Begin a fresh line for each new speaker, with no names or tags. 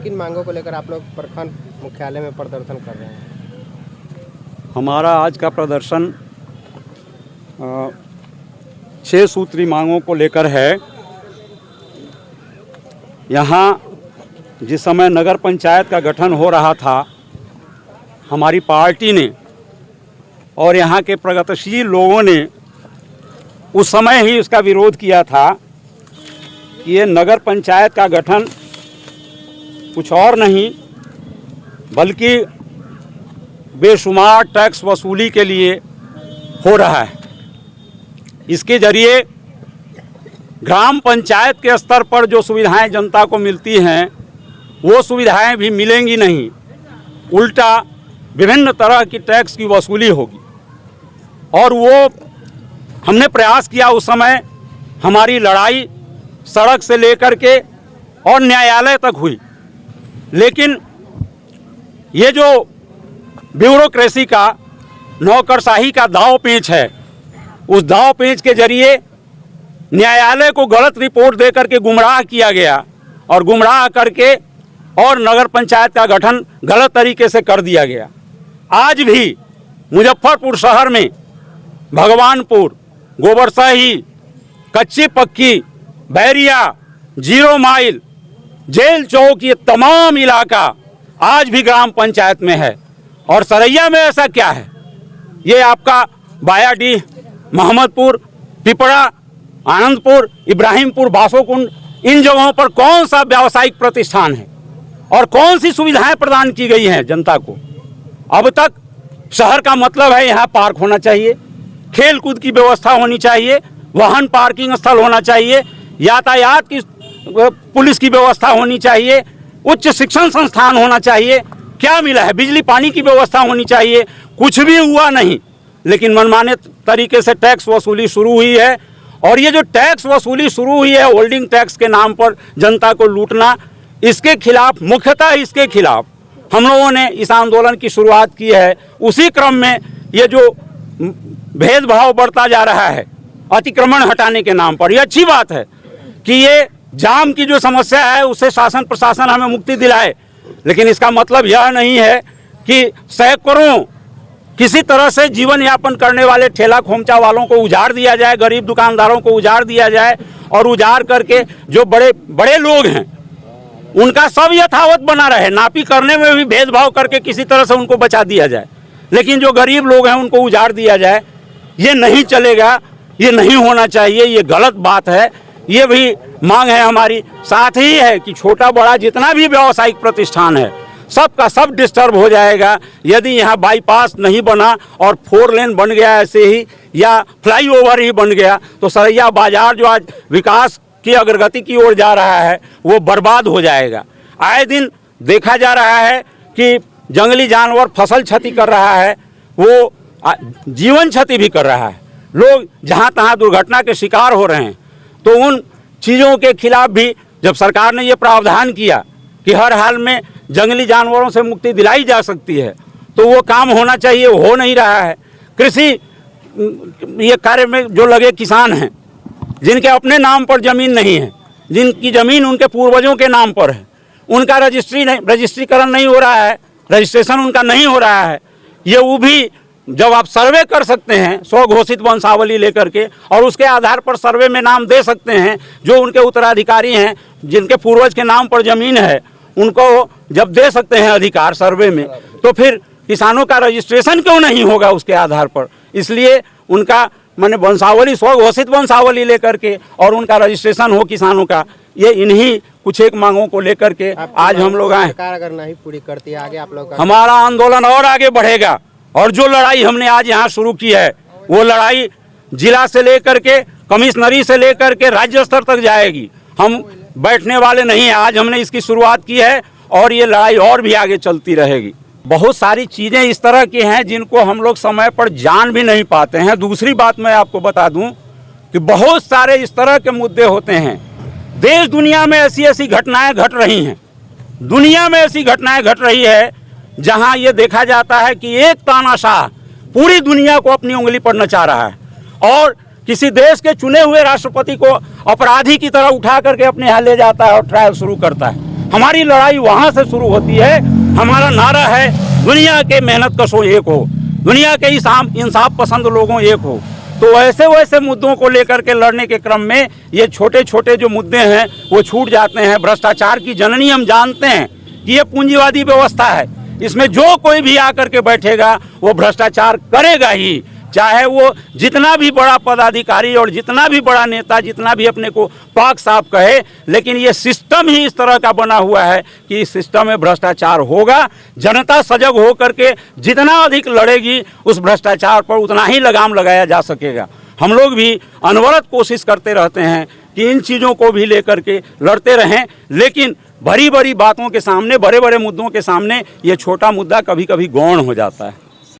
किन मांगों को लेकर आप लोग प्रखंड मुख्यालय में प्रदर्शन कर रहे हैं?
हमारा आज का प्रदर्शन 6 सूत्री मांगों को लेकर है। यहाँ जिस समय नगर पंचायत का गठन हो रहा था, हमारी पार्टी ने और यहाँ के प्रगतिशील लोगों ने उस समय ही उसका विरोध किया था कि ये नगर पंचायत का गठन कुछ और नहीं बल्कि बेशुमार टैक्स वसूली के लिए हो रहा है। इसके जरिए ग्राम पंचायत के स्तर पर जो सुविधाएं जनता को मिलती हैं वो सुविधाएं भी मिलेंगी नहीं, उल्टा विभिन्न तरह की टैक्स की वसूली होगी। और वो हमने प्रयास किया, उस समय हमारी लड़ाई सड़क से लेकर के और न्यायालय तक हुई, लेकिन ये जो ब्यूरोक्रेसी का नौकरशाही का दाव पेंच है, उस दाव पेंच के जरिए न्यायालय को गलत रिपोर्ट दे करके गुमराह किया गया और गुमराह करके और नगर पंचायत का गठन गलत तरीके से कर दिया गया। आज भी मुजफ्फरपुर शहर में भगवानपुर, गोबरसाही, कच्ची पक्की, बैरिया, 0 माइल, जेल चौक, ये तमाम इलाका आज भी ग्राम पंचायत में है। और सरैया में ऐसा क्या है? ये आपका बायाडीह, मोहम्मदपुर, पिपरा, आनंदपुर, इब्राहिमपुर, बासोकुंड, इन जगहों पर कौन सा व्यावसायिक प्रतिष्ठान है और कौन सी सुविधाएं प्रदान की गई हैं जनता को? अब तक शहर का मतलब है यहाँ पार्क होना चाहिए, खेल कूद की व्यवस्था होनी चाहिए, वाहन पार्किंग स्थल होना चाहिए, यातायात की पुलिस की व्यवस्था होनी चाहिए, उच्च शिक्षण संस्थान होना चाहिए। क्या मिला है? बिजली पानी की व्यवस्था होनी चाहिए। कुछ भी हुआ नहीं, लेकिन मनमाने तरीके से टैक्स वसूली शुरू हुई है। और ये जो टैक्स वसूली शुरू हुई है होल्डिंग टैक्स के नाम पर जनता को लूटना, इसके खिलाफ, मुख्यतः इसके खिलाफ हम लोगों ने इस आंदोलन की शुरुआत की है। उसी क्रम में ये जो भेदभाव बढ़ता जा रहा है अतिक्रमण हटाने के नाम पर, ये अच्छी बात है कि ये जाम की जो समस्या है उससे शासन प्रशासन हमें मुक्ति दिलाए, लेकिन इसका मतलब यह नहीं है कि सैकड़ों किसी तरह से जीवन यापन करने वाले ठेला खोमचा वालों को उजाड़ दिया जाए, गरीब दुकानदारों को उजाड़ दिया जाए और उजाड़ करके जो बड़े बड़े लोग हैं उनका सब यथावत बना रहे, नापी करने में भी भेदभाव करके किसी तरह से उनको बचा दिया जाए, लेकिन जो गरीब लोग हैं उनको उजाड़ दिया जाए। ये नहीं चलेगा, ये नहीं होना चाहिए, ये गलत बात है। ये भी मांग है हमारी। साथ ही है कि छोटा बड़ा जितना भी व्यावसायिक प्रतिष्ठान है सबका सब डिस्टर्ब हो जाएगा यदि यहाँ बाईपास नहीं बना और 4 लेन बन गया ऐसे ही, या फ्लाईओवर ही बन गया, तो सरैया बाजार जो आज विकास की अग्रगति की ओर जा रहा है वो बर्बाद हो जाएगा। आए दिन देखा जा रहा है कि जंगली जानवर फसल क्षति कर रहा है, वो जीवन क्षति भी कर रहा है। लोग जहाँ तहाँ दुर्घटना के शिकार हो रहे हैं। तो उन चीज़ों के खिलाफ भी जब सरकार ने ये प्रावधान किया कि हर हाल में जंगली जानवरों से मुक्ति दिलाई जा सकती है, तो वो काम होना चाहिए, वो हो नहीं रहा है। कृषि ये कार्य में जो लगे किसान हैं, जिनके अपने नाम पर ज़मीन नहीं है, जिनकी ज़मीन उनके पूर्वजों के नाम पर है, उनका रजिस्ट्रीकरण नहीं हो रहा है, रजिस्ट्रेशन उनका नहीं हो रहा है। ये वो भी जब आप सर्वे कर सकते हैं स्वघोषित वंशावली लेकर के, और उसके आधार पर सर्वे में नाम दे सकते हैं जो उनके उत्तराधिकारी हैं, जिनके पूर्वज के नाम पर ज़मीन है, उनको जब दे सकते हैं अधिकार सर्वे में, तो फिर किसानों का रजिस्ट्रेशन क्यों नहीं होगा उसके आधार पर? इसलिए उनका मैंने वंशावली, स्वघोषित वंशावली लेकर के और उनका रजिस्ट्रेशन हो किसानों का। ये इन्हीं कुछ एक मांगों को लेकर के आज हम लोग आए।
सरकार अगर नहीं पूरी करती है, आगे आप लोग
हमारा आंदोलन और आगे बढ़ेगा। और जो लड़ाई हमने आज यहाँ शुरू की है वो लड़ाई जिला से लेकर के, कमिश्नरी से लेकर के राज्य स्तर तक जाएगी। हम बैठने वाले नहीं हैं। आज हमने इसकी शुरुआत की है और ये लड़ाई और भी आगे चलती रहेगी। बहुत सारी चीज़ें इस तरह की हैं जिनको हम लोग समय पर जान भी नहीं पाते हैं। दूसरी बात मैं आपको बता दूं कि बहुत सारे इस तरह के मुद्दे होते हैं। देश दुनिया में ऐसी ऐसी घटनाएं घट रही हैं, दुनिया में ऐसी घटनाएं घट रही है जहां ये देखा जाता है कि एक तानाशाह पूरी दुनिया को अपनी उंगली पर नचा रहा है और किसी देश के चुने हुए राष्ट्रपति को अपराधी की तरह उठा करके अपने यहाँ ले जाता है और ट्रायल शुरू करता है। हमारी लड़ाई वहाँ से शुरू होती है। हमारा नारा है दुनिया के मेहनत कशों एक हो, दुनिया के इंसाफ पसंद लोगों एक हो। तो वैसे वैसे मुद्दों को लेकर के लड़ने के क्रम में ये छोटे छोटे जो मुद्दे हैं वो छूट जाते हैं। भ्रष्टाचार की जननी हम जानते हैं कि ये पूंजीवादी व्यवस्था है, इसमें जो कोई भी आकर के बैठेगा वो भ्रष्टाचार करेगा ही, चाहे वो जितना भी बड़ा पदाधिकारी और जितना भी बड़ा नेता, जितना भी अपने को पाक साफ कहे, लेकिन ये सिस्टम ही इस तरह का बना हुआ है कि इस सिस्टम में भ्रष्टाचार होगा। जनता सजग हो करके जितना अधिक लड़ेगी उस भ्रष्टाचार पर उतना ही लगाम लगाया जा सकेगा। हम लोग भी अनवरत कोशिश करते रहते हैं कि इन चीज़ों को भी लेकर के लड़ते रहें, लेकिन बड़ी बड़ी बातों के सामने, बड़े बड़े मुद्दों के सामने ये छोटा मुद्दा कभी कभी गौण हो जाता है।